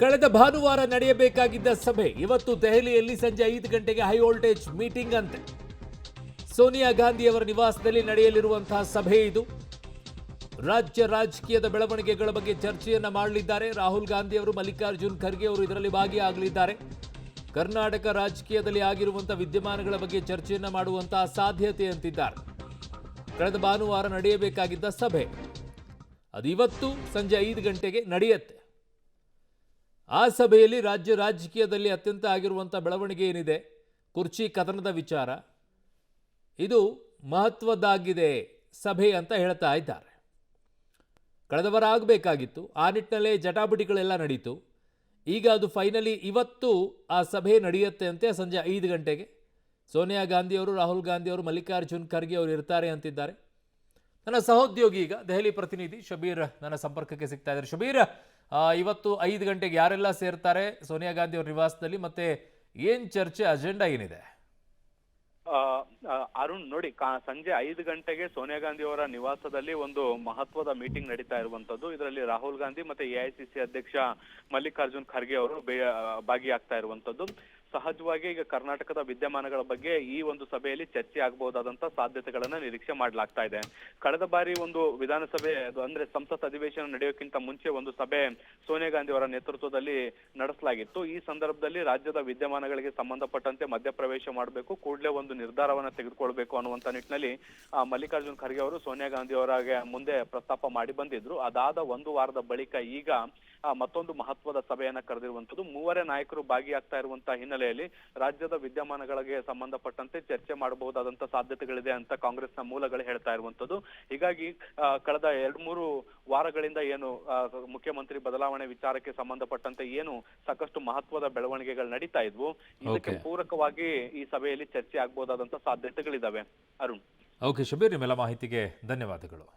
ಕಳೆದ ಭಾನುವಾರ ನಡೆಯಬೇಕಾಗಿದ್ದ ಸಭೆ ಇವತ್ತು ದೆಹಲಿಯಲ್ಲಿ ಸಂಜೆ 5 ಗಂಟೆಗೆ ಹೈ ವೋಲ್ಟೇಜ್ ಮೀಟಿಂಗ್ ಅಂತೆ. ಸೋನಿಯಾ ಗಾಂಧಿ ಅವರ ನಿವಾಸದಲ್ಲಿ ನಡೆಯಲಿರುವಂತಹ ಸಭೆ ಇದು. ರಾಜ್ಯ ರಾಜಕೀಯದ ಬೆಳವಣಿಗೆಗಳ ಬಗ್ಗೆ ಚರ್ಚೆಯನ್ನ ಮಾಡಲಿದ್ದಾರೆ. ರಾಹುಲ್ ಗಾಂಧಿ ಅವರು, ಮಲ್ಲಿಕಾರ್ಜುನ್ ಖರ್ಗೆ ಅವರು ಇದರಲ್ಲಿ ಭಾಗಿಯಾಗಲಿದ್ದಾರೆ. ಕರ್ನಾಟಕ ರಾಜಕೀಯದಲ್ಲಿ ಆಗಿರುವಂತಹ ವಿದ್ಯಮಾನಗಳ ಬಗ್ಗೆ ಚರ್ಚೆಯನ್ನ ಮಾಡುವಂತಹ ಸಾಧ್ಯತೆ ಅಂತಿದ್ದಾರೆ. ಕಳೆದ ಭಾನುವಾರ ನಡೆಯಬೇಕಾಗಿದ್ದ ಸಭೆ ಅದು ಇವತ್ತು ಸಂಜೆ 5 ಗಂಟೆಗೆ ನಡೆಯುತ್ತೆ. ಆ ಸಭೆಯಲ್ಲಿ ರಾಜ್ಯ ರಾಜಕೀಯದಲ್ಲಿ ಅತ್ಯಂತ ಆಗಿರುವಂಥ ಬೆಳವಣಿಗೆ ಏನಿದೆ, ಕುರ್ಚಿ ಕದನದ ವಿಚಾರ, ಇದು ಮಹತ್ವದ್ದಾಗಿದೆ ಸಭೆ ಅಂತ ಹೇಳ್ತಾ ಇದ್ದಾರೆ. ಕಳೆದ ವಾರ ಆಗಬೇಕಾಗಿತ್ತು, ಆ ನಿಟ್ಟಿನಲ್ಲೇ ಜಟಾಪಟಿಗಳೆಲ್ಲ ನಡೀತು. ಈಗ ಅದು ಫೈನಲಿ ಇವತ್ತು ಆ ಸಭೆ ನಡೆಯುತ್ತೆ ಅಂತೆ ಸಂಜೆ 5 ಗಂಟೆಗೆ. ಸೋನಿಯಾ ಗಾಂಧಿಯವರು, ರಾಹುಲ್ ಗಾಂಧಿಯವರು, ಮಲ್ಲಿಕಾರ್ಜುನ್ ಖರ್ಗೆ ಅವರು ಇರ್ತಾರೆ ಅಂತಿದ್ದಾರೆ. ನನ್ನ ಸಹೋದ್ಯೋಗಿ ಈಗ ದೆಹಲಿ ಪ್ರತಿನಿಧಿ ಶಬೀರ್ ನನ್ನ ಸಂಪರ್ಕಕ್ಕೆ ಸಿಗ್ತಾ ಇದ್ದಾರೆ. ಶಬೀರ್, ಇವತ್ತು 5 ಗಂಟೆಗೆ ಯಾರೆಲ್ಲ ಸೇರ್ತಾರೆ ಸೋನಿಯಾ ಗಾಂಧಿ ಅವರ ನಿವಾಸದಲ್ಲಿ, ಮತ್ತೆ ಏನ್ ಚರ್ಚೆ, ಅಜೆಂಡಾ ಏನಿದೆ? ಅರುಣ್ ನೋಡಿ, ಸಂಜೆ 5 ಗಂಟೆಗೆ ಸೋನಿಯಾ ಗಾಂಧಿ ಅವರ ನಿವಾಸದಲ್ಲಿ ಒಂದು ಮಹತ್ವದ ಮೀಟಿಂಗ್ ನಡೀತಾ ಇರುವಂತದ್ದು. ಇದರಲ್ಲಿ ರಾಹುಲ್ ಗಾಂಧಿ ಮತ್ತೆ ಎಐಸಿಸಿ ಅಧ್ಯಕ್ಷ ಮಲ್ಲಿಕಾರ್ಜುನ್ ಖರ್ಗೆ ಅವರು ಭಾಗಿಯಾಗ್ತಾ ಇರುವಂತದ್ದು. ಸಹಜವಾಗಿ ಈಗ ಕರ್ನಾಟಕದ ವಿದ್ಯಮಾನಗಳ ಬಗ್ಗೆ ಈ ಒಂದು ಸಭೆಯಲ್ಲಿ ಚರ್ಚೆ ಆಗಬಹುದಾದಂತ ಸಾಧ್ಯತೆಗಳನ್ನ ನಿರೀಕ್ಷೆ ಮಾಡಲಾಗ್ತಾ ಇದೆ. ಕಳೆದ ಬಾರಿ ಒಂದು ವಿಧಾನಸಭೆ ಅಂದ್ರೆ ಸಂಸತ್ ಅಧಿವೇಶನ ನಡೆಯೋಕ್ಕಿಂತ ಮುಂಚೆ ಒಂದು ಸಭೆ ಸೋನಿಯಾ ಗಾಂಧಿ ಅವರ ನೇತೃತ್ವದಲ್ಲಿ ನಡೆಸಲಾಗಿತ್ತು. ಈ ಸಂದರ್ಭದಲ್ಲಿ ರಾಜ್ಯದ ವಿದ್ಯಮಾನಗಳಿಗೆ ಸಂಬಂಧಪಟ್ಟಂತೆ ಮಧ್ಯಪ್ರವೇಶ ಮಾಡಬೇಕು, ಕೂಡಲೇ ಒಂದು ನಿರ್ಧಾರವನ್ನ ತೆಗೆದುಕೊಳ್ಬೇಕು ಅನ್ನುವಂತ ನಿಟ್ಟಿನಲ್ಲಿ ಮಲ್ಲಿಕಾರ್ಜುನ್ ಖರ್ಗೆ ಅವರು ಸೋನಿಯಾ ಗಾಂಧಿ ಅವರಿಗೆ ಮುಂದೆ ಪ್ರಸ್ತಾಪ ಮಾಡಿ ಬಂದಿದ್ರು. ಅದಾದ ಒಂದು ವಾರದ ಬಳಿಕ ಈಗ ಮತ್ತೊಂದು ಮಹತ್ವದ ಸಭೆಯನ್ನ ಕರೆದಿರುವಂತದ್ದು. ಮೂವರೇ ನಾಯಕರು ಭಾಗಿಯಾಗ್ತಾ ಇರುವಂತಹ ಹಿನ್ನೆಲೆಯಲ್ಲಿ ರಾಜ್ಯದ ವಿದ್ಯಮಾನಗಳಿಗೆ ಸಂಬಂಧಪಟ್ಟಂತೆ ಚರ್ಚೆ ಮಾಡಬಹುದಾದಂತ ಸಾಧ್ಯತೆಗಳಿದೆ ಅಂತ ಕಾಂಗ್ರೆಸ್ನ ಮೂಲಗಳು ಹೇಳ್ತಾ ಇರುವಂತದ್ದು. ಹೀಗಾಗಿ ಕಳೆದ 2-3 ವಾರಗಳಿಂದ ಏನು ಮುಖ್ಯಮಂತ್ರಿ ಬದಲಾವಣೆ ವಿಚಾರಕ್ಕೆ ಸಂಬಂಧಪಟ್ಟಂತೆ ಏನು ಸಾಕಷ್ಟು ಮಹತ್ವದ ಬೆಳವಣಿಗೆಗಳು ನಡೀತಾ ಇದ್ವು, ಇದಕ್ಕೆ ಪೂರಕವಾಗಿ ಈ ಸಭೆಯಲ್ಲಿ ಚರ್ಚೆ ಆಗಬಹುದಾದಂತ ಸಾಧ್ಯತೆಗಳಿದಾವೆ. ಅರುಣ್. ಓಕೆ ಶಬೀರ್, ನಿಮ್ಮೆಲ್ಲ ಮಾಹಿತಿಗೆ ಧನ್ಯವಾದಗಳು.